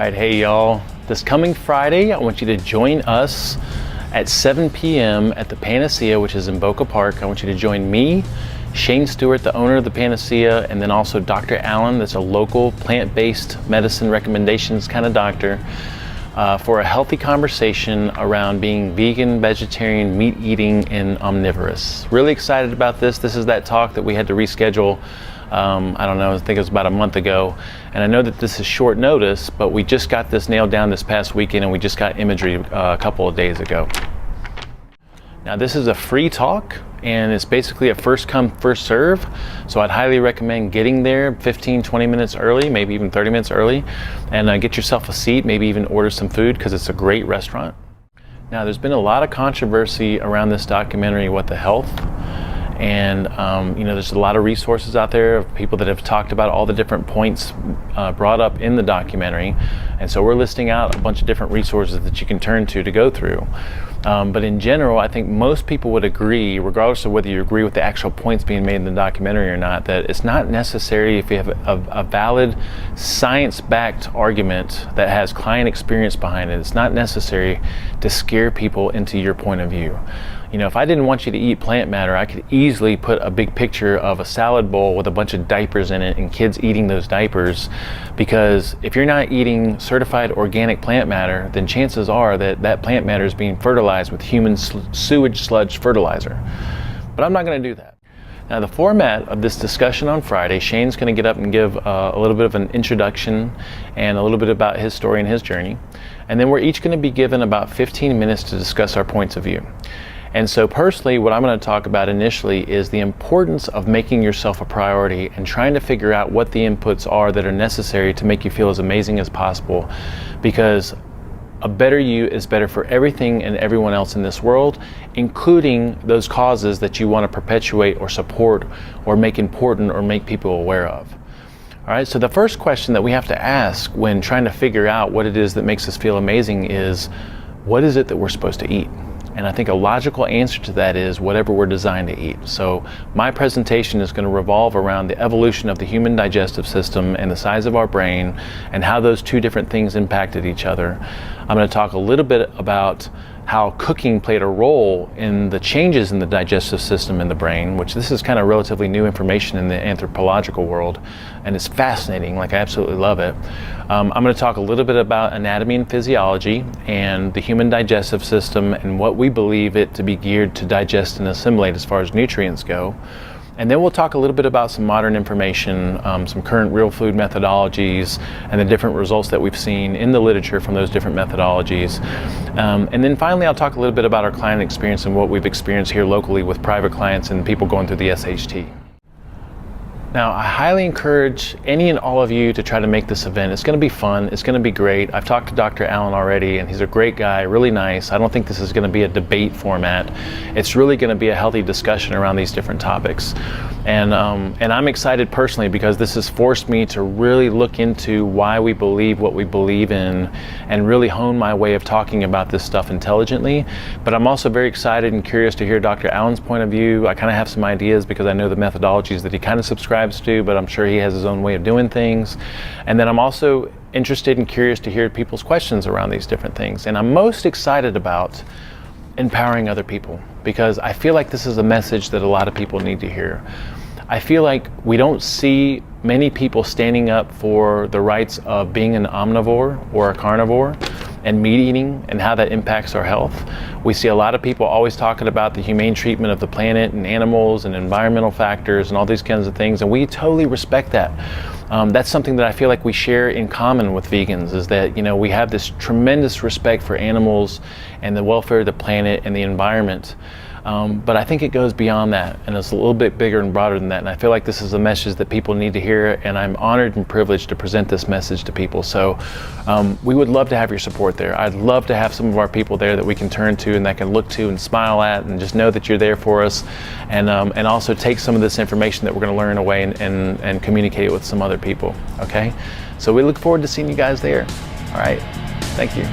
right, hey y'all. This coming Friday, I want you to join us at 7 p.m. at the Panacea, which is in Boca Park. I want you to join me, Shane Stewart, the owner of the Panacea, and then also Dr. Allen, that's a local plant-based medicine recommendations kind of doctor, for a healthy conversation around being vegan, vegetarian, meat eating, and omnivorous. Really excited about this. This is that talk that we had to reschedule, I don't know, I think it was about a month ago. And I know that this is short notice, but we just got this nailed down this past weekend, and we just got imagery a couple of days ago. Now this is a free talk, and it's basically a first come, first serve. So I'd highly recommend getting there 15, 20 minutes early, maybe even 30 minutes early, and get yourself a seat, maybe even order some food, because it's a great restaurant. Now there's been a lot of controversy around this documentary, What the Health? And you know, there's a lot of resources out there of people that have talked about all the different points brought up in the documentary. And so we're listing out a bunch of different resources that you can turn to go through. But in general, I think most people would agree, regardless of whether you agree with the actual points being made in the documentary or not, that it's not necessary, if you have a valid science-backed argument that has client experience behind it, it's not necessary to scare people into your point of view. You know, if I didn't want you to eat plant matter, I could easily put a big picture of a salad bowl with a bunch of diapers in it and kids eating those diapers, because if you're not eating certified organic plant matter, then chances are that that plant matter is being fertilized with human sewage sludge fertilizer. But I'm not going to do that. Now the format of this discussion on Friday, Shane's going to get up and give a little bit of an introduction and a little bit about his story and his journey. And then we're each going to be given about 15 minutes to discuss our points of view. And so personally, what I'm going to talk about initially is the importance of making yourself a priority and trying to figure out what the inputs are that are necessary to make you feel as amazing as possible, because a better you is better for everything and everyone else in this world, including those causes that you want to perpetuate or support or make important or make people aware of. All right, so the first question that we have to ask when trying to figure out what it is that makes us feel amazing is, what is it that we're supposed to eat? And I think a logical answer to that is whatever we're designed to eat. So my presentation is going to revolve around the evolution of the human digestive system and the size of our brain and how those two different things impacted each other. I'm going to talk a little bit about how cooking played a role in the changes in the digestive system in the brain, which this is kind of relatively new information in the anthropological world, and it's fascinating, like I absolutely love it. I'm going to talk a little bit about anatomy and physiology and the human digestive system and what we believe it to be geared to digest and assimilate as far as nutrients go. And then we'll talk a little bit about some modern information, some current real food methodologies, and the different results that we've seen in the literature from those different methodologies. And then finally, I'll talk a little bit about our client experience and what we've experienced here locally with private clients and people going through the SHT. Now, I highly encourage any and all of you to try to make this event. It's going to be fun. It's going to be great. I've talked to Dr. Allen already, and he's a great guy, really nice. I don't think this is going to be a debate format. It's really going to be a healthy discussion around these different topics. And I'm excited personally because this has forced me to really look into why we believe what we believe in and really hone my way of talking about this stuff intelligently. But I'm also very excited and curious to hear Dr. Allen's point of view. I kind of have some ideas because I know the methodologies that he kind of subscribes to, but I'm sure he has his own way of doing things. And then I'm also interested and curious to hear people's questions around these different things. And I'm most excited about empowering other people, because I feel like this is a message that a lot of people need to hear. I feel like we don't see many people standing up for the rights of being an omnivore or a carnivore and meat eating and how that impacts our health. We see a lot of people always talking about the humane treatment of the planet and animals and environmental factors and all these kinds of things, and we totally respect that. That's something that I feel like we share in common with vegans, is that, you know, we have this tremendous respect for animals and the welfare of the planet and the environment. But I think it goes beyond that, and it's a little bit bigger and broader than that. And I feel like this is a message that people need to hear, and I'm honored and privileged to present this message to people. So we would love to have your support there. I'd love to have some of our people there that we can turn to and that can look to and smile at and just know that you're there for us, and also take some of this information that we're going to learn away and communicate it with some other people. Okay? So we look forward to seeing you guys there. All right. Thank you.